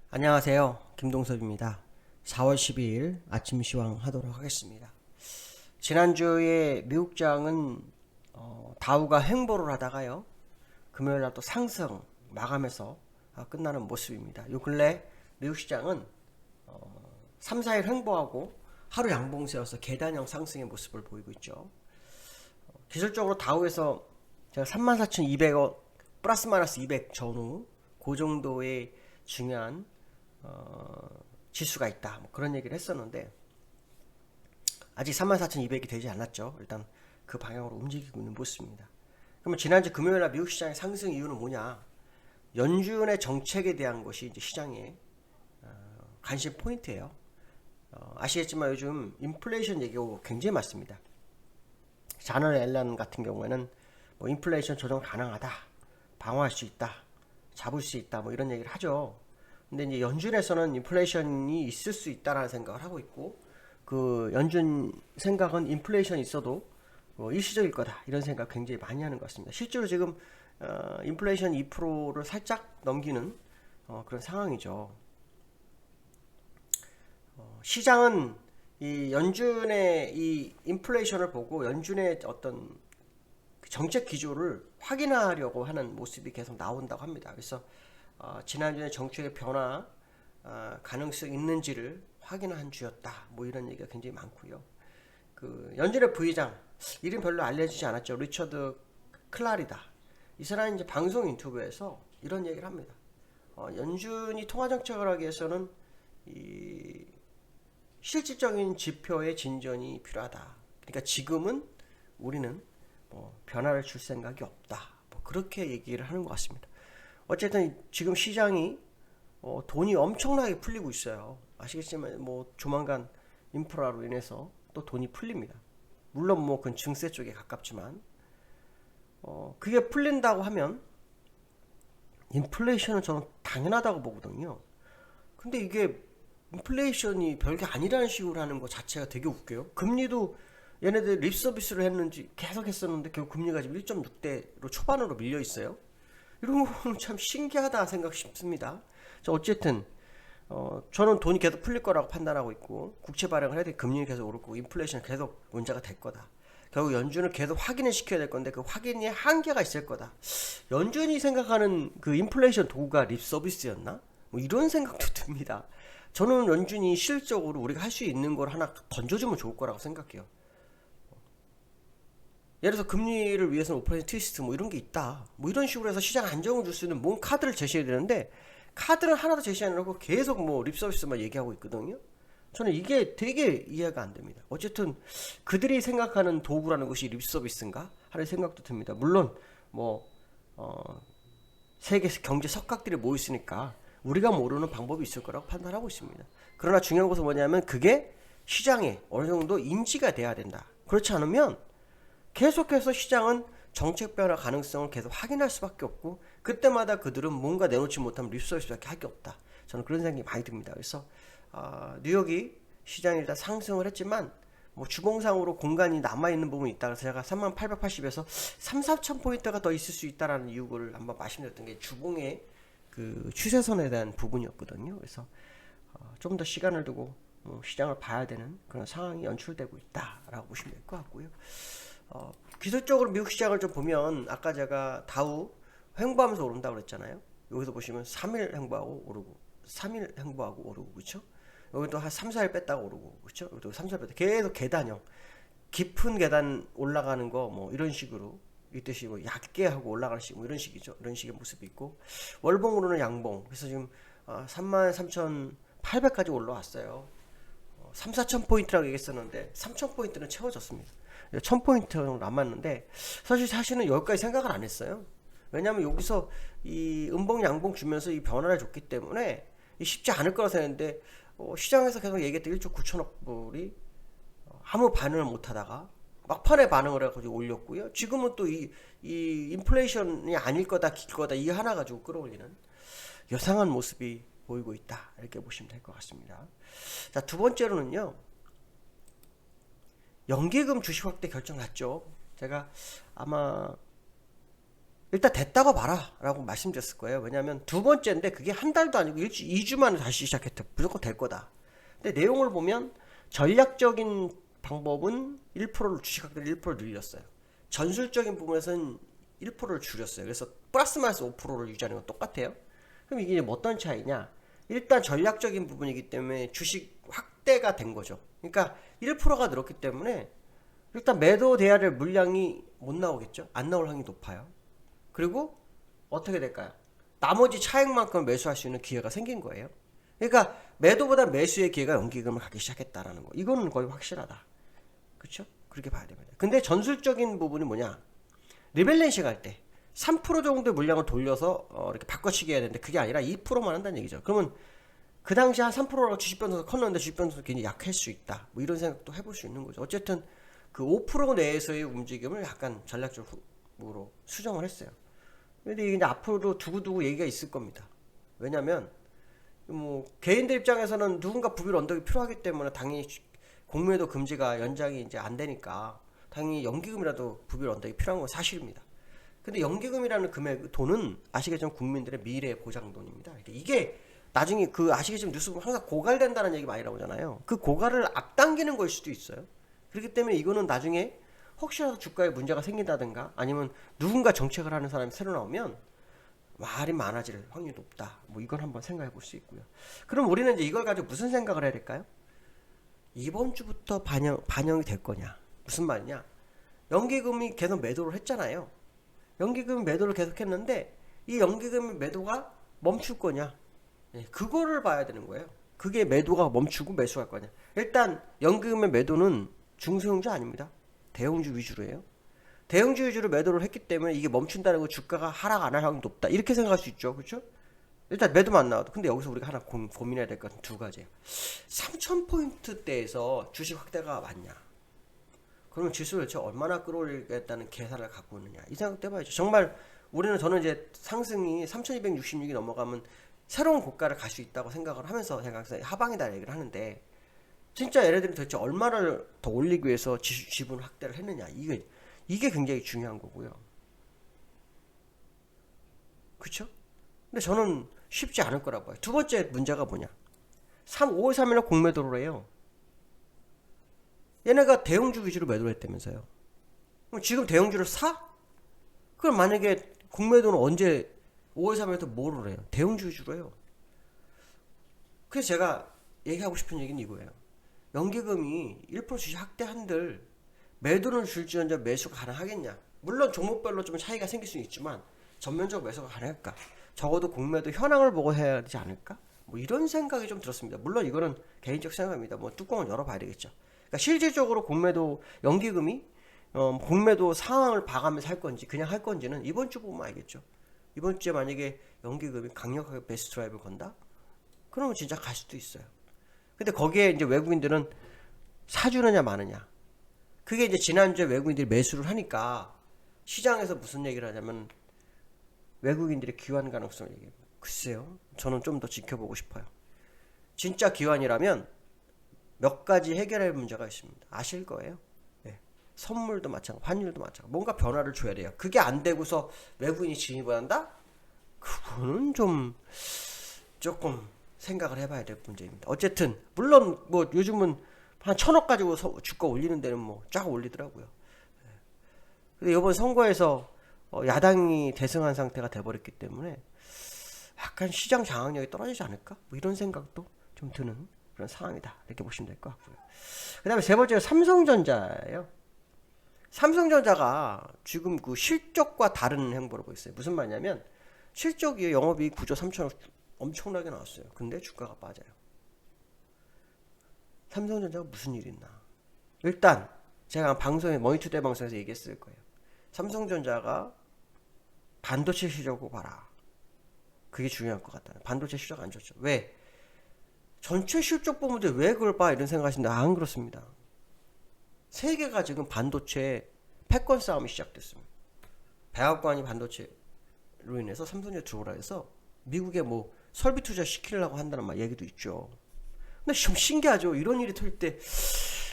안녕하세요. 김동섭입니다. 4월 12일 아침 시황 하도록 하겠습니다. 지난주에 미국장은 다우가 횡보를 하다가요. 금요일날 또 상승 마감해서 끝나는 모습입니다. 요 근래 미국 시장은 3, 4일 횡보하고 하루 양봉세여서 계단형 상승의 모습을 보이고 있죠. 기술적으로 다우에서 제가 34,200원 플러스 마이너스 200 전후 그 정도의 중요한 지수가 있다. 뭐 그런 얘기를 했었는데 아직 34,200이 되지 않았죠. 일단 그 방향으로 움직이고 있는 모습입니다. 그러면 지난주 금요일날 미국 시장의 상승 이유는 뭐냐? 연준의 정책에 대한 것이 이제 시장의 관심 포인트예요. 아시겠지만 요즘 인플레이션 얘기가 굉장히 많습니다. 자널 앨런 같은 경우에는 뭐 인플레이션 조정 가능하다, 방어할 수 있다, 잡을 수 있다, 뭐 이런 얘기를 하죠. 근데 이제 연준에서는 인플레이션이 있을 수 있다라는 생각을 하고 있고, 그 연준 생각은 인플레이션이 있어도 일시적일 거다 이런 생각 굉장히 많이 하는 것 같습니다. 실제로 지금 인플레이션 2%를 살짝 넘기는 그런 상황이죠. 시장은 이 연준의 이 인플레이션을 보고 연준의 어떤 정책 기조를 확인하려고 하는 모습이 계속 나온다고 합니다. 그래서 지난주에 정책의 변화 가능성 있는지를 확인한 주였다. 뭐 이런 얘기가 굉장히 많고요. 그 연준의 부의장 이름 별로 알려지지 않았죠. 리처드 클라리다. 이 사람이 이제 방송 인터뷰에서 이런 얘기를 합니다. 연준이 통화 정책을 하기 위해서는 이 실질적인 지표의 진전이 필요하다. 그러니까 지금은 우리는 변화를 줄 생각이 없다. 뭐 그렇게 얘기를 하는 것 같습니다. 어쨌든 지금 시장이 돈이 엄청나게 풀리고 있어요. 아시겠지만 뭐 조만간 인프라로 인해서 또 돈이 풀립니다. 물론 뭐 그건 증세 쪽에 가깝지만 그게 풀린다고 하면 인플레이션은 저는 당연하다고 보거든요. 근데 이게 인플레이션이 별게 아니라는 식으로 하는 것 자체가 되게 웃겨요. 금리도 얘네들 립 서비스를 했는지 계속 했었는데 결국 금리가 지금 1.6대로 초반으로 밀려 있어요. 이런 거는 참 신기하다 생각 싶습니다. 어쨌든 저는 돈이 계속 풀릴 거라고 판단하고 있고 국채 발행을 해야 돼. 금리는 계속 오르고 인플레이션 계속 문제가 될 거다. 결국 연준을 계속 확인을 시켜야 될 건데 그 확인이 한계가 있을 거다. 연준이 생각하는 그 인플레이션 도구가 립 서비스였나? 뭐 이런 생각도 듭니다. 저는 연준이 실질적으로 우리가 할 수 있는 걸 하나 던져주면 좋을 거라고 생각해요. 예를 들어서 금리를 위해서는 5% 트위스트 뭐 이런 게 있다. 뭐 이런 식으로 해서 시장 안정을 줄 수 있는 뭔 카드를 제시해야 되는데 카드는 하나도 제시 안 하고 계속 뭐 립서비스만 얘기하고 있거든요. 저는 이게 되게 이해가 안 됩니다. 어쨌든 그들이 생각하는 도구라는 것이 립서비스인가 하는 생각도 듭니다. 물론 뭐 세계 경제 석각들이 모여 있으니까 우리가 모르는 방법이 있을 거라고 판단하고 있습니다. 그러나 중요한 것은 뭐냐면 그게 시장에 어느 정도 인지가 돼야 된다. 그렇지 않으면 계속해서 시장은 정책 변화 가능성을 계속 확인할 수밖에 없고 그때마다 그들은 뭔가 내놓지 못하면 립서비스밖에 할 게 없다. 저는 그런 생각이 많이 듭니다. 그래서 뉴욕이 시장이 일단 상승을 했지만 뭐 주봉상으로 공간이 남아있는 부분이 있다. 그래서 제가 3880에서 3, 4천 포인트가 더 있을 수 있다라는 이유를 한번 말씀드렸던 게 주봉의 그 추세선에 대한 부분이었거든요. 그래서 좀 더 시간을 두고 시장을 봐야 되는 그런 상황이 연출되고 있다라고 보시면 될 것 같고요. 기술적으로 미국 시장을 좀 보면 아까 제가 다우 횡보하면서 오른다고 그랬잖아요. 여기서 보시면 3일 횡보하고 오르고 3일 횡보하고 오르고 그렇죠? 여기도 한 3, 4일 뺐다가 오르고 그렇죠? 여기도 3, 4일 뺐다 계속 계단형 깊은 계단 올라가는 거 뭐 이런 식으로 있듯이 뭐 얕게 하고 올라가는 식 뭐 이런 식이죠. 이런 식의 모습이 있고 월봉으로는 양봉. 그래서 지금 33,800까지 올라왔어요. 3, 4천 포인트라고 얘기했었는데 3천 포인트는 채워졌습니다. 1000포인트 정도 남았는데 사실은 여기까지 생각을 안 했어요. 왜냐하면 여기서 이 음봉 양봉 주면서 이 변화를 줬기 때문에 쉽지 않을 거라 생각했는데 시장에서 계속 얘기했던 1조 9천억 불이 아무 반응을 못 하다가 막판에 반응을 해가지고 올렸고요. 지금은 또 이 인플레이션이 아닐 거다 길 거다 이 하나 가지고 끌어올리는 여상한 모습이 보이고 있다. 이렇게 보시면 될 것 같습니다. 자, 두 번째로는요. 연기금 주식 확대 결정 났죠. 제가 아마 일단 됐다고 봐라 라고 말씀드렸을 거예요. 왜냐하면 두 번째인데 그게 한 달도 아니고 2주 만에 다시 시작했대. 무조건 될 거다. 근데 내용을 보면 전략적인 방법은 1%를 주식 확대를 1% 늘렸어요. 전술적인 부분에서는 1%를 줄였어요. 그래서 플러스 마이너스 5%를 유지하는 건 똑같아요. 그럼 이게 뭐 어떤 차이냐? 일단 전략적인 부분이기 때문에 주식 확대가 된 거죠. 그러니까 1%가 늘었기 때문에 일단 매도돼야 될 물량이 못 나오겠죠. 안 나올 확률이 높아요. 그리고 어떻게 될까요? 나머지 차액만큼 매수할 수 있는 기회가 생긴 거예요. 그러니까 매도보다 매수의 기회가 연기금을 가기 시작했다라는 거. 이거는 거의 확실하다. 그렇죠? 그렇게 봐야 됩니다. 근데 전술적인 부분이 뭐냐? 리밸런싱 할 때 3% 정도의 물량을 돌려서 이렇게 바꿔치기 해야 되는데 그게 아니라 2%만 한다는 얘기죠. 그러면 그 당시 한 3%라고 주식 변동서 컸는데 주식 변동서 굉장히 약할 수 있다. 뭐 이런 생각도 해볼 수 있는 거죠. 어쨌든 그 5% 내에서의 움직임을 약간 전략적으로 수정을 했어요. 근데 이게 이제 앞으로도 두고두고 얘기가 있을 겁니다. 왜냐면 뭐 개인들 입장에서는 누군가 부빌 언덕이 필요하기 때문에 당연히 공매도 금지가 연장이 이제 안 되니까 당연히 연기금이라도 부빌 언덕이 필요한 건 사실입니다. 근데 연기금이라는 금액 돈은 아시겠지만 국민들의 미래 보장돈입니다. 이게 나중에 그 아시겠지만 뉴스 보면 항상 고갈된다는 얘기 많이 나오잖아요. 그 고갈을 앞당기는 걸 수도 있어요. 그렇기 때문에 이거는 나중에 혹시라도 주가에 문제가 생긴다든가 아니면 누군가 정책을 하는 사람이 새로 나오면 말이 많아질 확률이 높다. 뭐 이건 한번 생각해 볼 수 있고요. 그럼 우리는 이제 이걸 가지고 무슨 생각을 해야 될까요? 이번 주부터 반영이 될 거냐? 무슨 말이냐? 연기금이 계속 매도를 했잖아요. 연기금 매도를 계속 했는데 이 연기금 매도가 멈출 거냐? 그거를 봐야 되는 거예요. 그게 매도가 멈추고 매수할 거냐? 일단 연기금의 매도는 중소형주 아닙니다. 대형주 위주로 해요. 대형주 위주로 매도를 했기 때문에 이게 멈춘다는 거 주가가 하락 안 할 확률이 높다. 이렇게 생각할 수 있죠. 그렇죠? 일단 매도만 안 나와도. 근데 여기서 우리가 하나 고민해야 될 것은 두 가지예요. 3,000포인트대에서 주식 확대가 맞냐? 그러면 지수를 대체 얼마나 끌어올리겠다는 계산을 갖고 있느냐? 이 생각도 해봐야죠. 정말 저는 이제 상승이 3,266이 넘어가면 새로운 고가를 갈 수 있다고 생각을 하면서 제가 하방이다 얘기를 하는데 진짜 얘네들이 도대체 얼마를 더 올리기 위해서 지분 확대를 했느냐? 이게 굉장히 중요한 거고요. 그쵸? 근데 저는 쉽지 않을 거라고 봐요. 두 번째 문제가 뭐냐? 5월 3일날 공매도를 해요. 얘네가 대형주 위주로 매도를 했다면서요. 그럼 지금 대형주를 사? 그럼 만약에 공매도는 언제 5월 3일부터 뭐를 해요? 대형주 위주로 해요. 그래서 제가 얘기하고 싶은 얘기는 이거예요. 연기금이 1% 주식 확대한들 매도를 줄지언정 매수가 가능하겠냐? 물론 종목별로 좀 차이가 생길 수는 있지만 전면적으로 매수가 가능할까? 적어도 공매도 현황을 보고 해야 되지 않을까? 뭐 이런 생각이 좀 들었습니다. 물론 이거는 개인적 생각입니다. 뭐 뚜껑을 열어봐야 되겠죠. 그러니까 실질적으로 공매도 연기금이 공매도 상황을 봐가면서 할 건지 그냥 할 건지는 이번 주 보면 알겠죠. 이번 주에 만약에 연기금이 강력하게 베스트 드라이브를 건다? 그러면 진짜 갈 수도 있어요. 근데 거기에 이제 외국인들은 사주느냐 마느냐. 그게 이제 지난주에 외국인들이 매수를 하니까 시장에서 무슨 얘기를 하냐면 외국인들의 귀환 가능성을 얘기해요. 글쎄요. 저는 좀 더 지켜보고 싶어요. 진짜 귀환이라면 몇 가지 해결할 문제가 있습니다. 아실 거예요. 네. 선물도 마찬가지, 환율도 마찬가지. 뭔가 변화를 줘야 돼요. 그게 안 되고서 외국인이 진입을 한다? 그거는 좀 조금 생각을 해봐야 될 문제입니다. 어쨌든 물론 뭐 요즘은 한 1,000억 가지고 주가 올리는 데는 뭐 쫙 올리더라고요. 근데 이번 선거에서 야당이 대승한 상태가 돼버렸기 때문에 약간 시장 장악력이 떨어지지 않을까? 뭐 이런 생각도 좀 드는 그런 상황이다. 이렇게 보시면 될 것 같고요. 그 다음에 세 번째가 삼성전자예요. 삼성전자가 지금 그 실적과 다른 행보를 보고 있어요. 무슨 말이냐면 실적이 영업이익 9조 3천억 엄청나게 나왔어요. 근데 주가가 빠져요. 삼성전자가 무슨 일이 있나? 일단 제가 방송에 머니투데이 방송에서 얘기했을 거예요. 삼성전자가 반도체 실적을 봐라. 그게 중요할 것 같다. 반도체 실적 안 좋죠. 왜? 전체 실적 보는데 왜 그걸 봐? 이런 생각하시는데 안 그렇습니다. 세계가 지금 반도체 패권 싸움이 시작됐습니다. 백악관이 반도체로 인해서 삼성전자 들어오라 해서 미국에 뭐 설비 투자 시키려고 한다는 말 얘기도 있죠. 근데 좀 신기하죠. 이런 일이 터질 때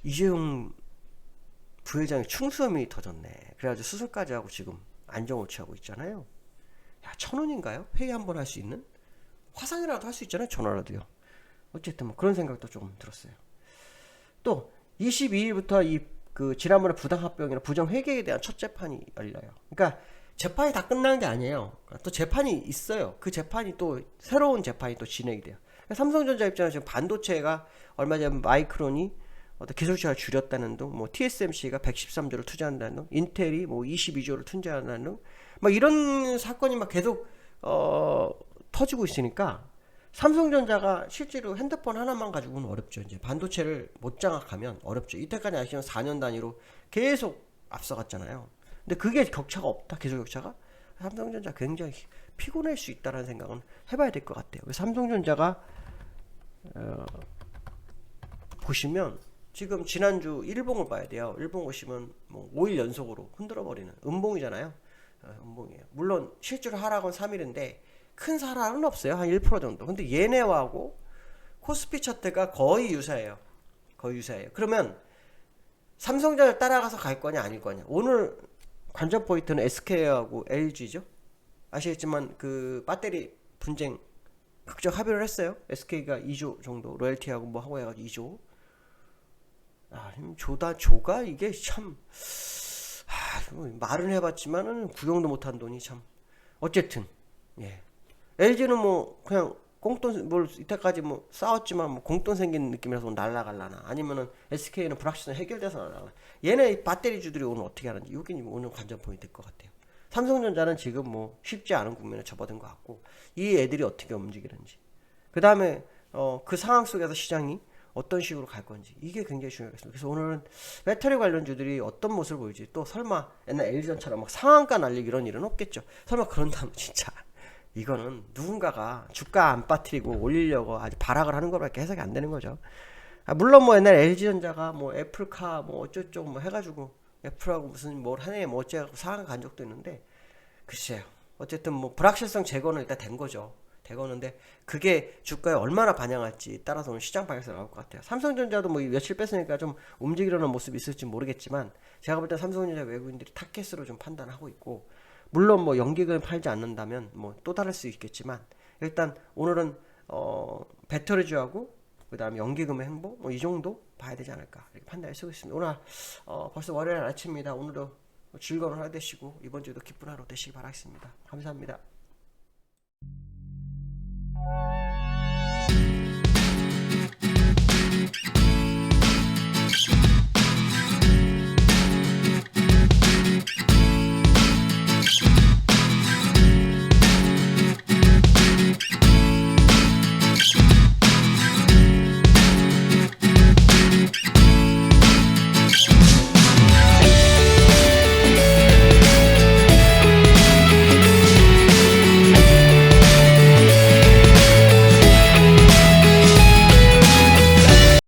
이재용 부회장의 충수함이 터졌네. 그래가지고 수술까지 하고 지금 안정을 취하고 있잖아요. 야, 1,000원인가요? 회의 한번 할 수 있는? 화상이라도 할 수 있잖아요. 전화라도요. 어쨌든 뭐 그런 생각도 조금 들었어요. 또 22일부터 그 지난번에 부당합병이나 부정회계에 대한 첫 재판이 열려요. 그러니까 재판이 다 끝난 게 아니에요. 또 재판이 있어요. 그 재판이 또 새로운 재판이 또 진행이 돼요. 그러니까 삼성전자 입장에서 지금 반도체가 얼마 전에 마이크론이 어떤 기술 시장을 줄였다는 등, 뭐 TSMC가 113조를 투자한다는 등, 인텔이 뭐 22조를 투자한다는 등, 막 이런 사건이 막 계속 터지고 있으니까 삼성전자가 실제로 핸드폰 하나만 가지고는 어렵죠. 이제 반도체를 못 장악하면 어렵죠. 이때까지 아시면 4년 단위로 계속 앞서갔잖아요. 근데 그게 격차가 없다. 기술 격차가. 삼성전자 굉장히 피곤할 수 있다는 생각은 해봐야 될 것 같아요. 삼성전자가 보시면 지금 지난주 일봉을 봐야 돼요. 일봉 보시면 뭐 5일 연속으로 흔들어 버리는 음봉이잖아요. 음봉이에요. 물론 실제로 하락은 3일인데 큰 하락은 없어요. 한 1% 정도. 근데 얘네하고 코스피 차트가 거의 유사해요. 거의 유사해요. 그러면 삼성전자를 따라가서 갈 거냐 아닐 거냐. 오늘 관전 포인트는 SK하고 LG죠. 아시겠지만 그 배터리 분쟁 극적 합의를 했어요. SK가 2조 정도 로열티하고 뭐 하고 해가지고 2조. 아, 조가 이게 참 말은 해봤지만은 구경도 못한 돈이 참. 어쨌든 예. LG는 뭐 그냥 공돈 뭘 이때까지 뭐 싸웠지만 뭐 공돈 생긴 느낌이라서 날라갈라나 아니면은 SK는 불확실성 해결돼서 날라갈라. 얘네 배터리주들이 오늘 어떻게 하는지 이게 오늘 관전 포인트 될 것 같아요. 삼성전자는 지금 뭐 쉽지 않은 국면에 접어든 것 같고 이 애들이 어떻게 움직이는지 그 다음에 그 상황 속에서 시장이 어떤 식으로 갈 건지 이게 굉장히 중요하겠습니다. 그래서 오늘은 배터리 관련주들이 어떤 모습을 보일지 또 설마 옛날 LG전처럼 막 상한가 날리기 이런 일은 없겠죠. 설마 그런다면 진짜 이거는 누군가가 주가 안 빠뜨리고 올리려고 아주 발악을 하는 것밖에 해석이 안 되는 거죠. 물론 뭐 옛날 LG전자가 뭐 애플카 뭐 어쩌고 뭐 해가지고 애플하고 무슨 뭘 하네 뭐 어쩌고 상한가 간 적도 있는데 글쎄요. 어쨌든 뭐 불확실성 제거는 일단 된 거죠. 되거는데 그게 주가에 얼마나 반영할지 따라서 오늘 시장 방향에서 나올 것 같아요. 삼성전자도 뭐 며칠 뺐으니까 좀 움직이려는 모습이 있을지 모르겠지만 제가 볼 때 삼성전자 외국인들이 타켓으로 좀 판단하고 있고 물론 뭐 연기금을 팔지 않는다면 뭐 또 다를 수 있겠지만 일단 오늘은 배터리주하고 그 다음에 연기금의 행보 뭐 이 정도 봐야 되지 않을까 이렇게 판단을 쓰고 있습니다. 오늘 벌써 월요일 아침입니다. 오늘도 즐거운 하루 되시고 이번 주도 기쁜 하루 되시기 바라겠습니다. 감사합니다.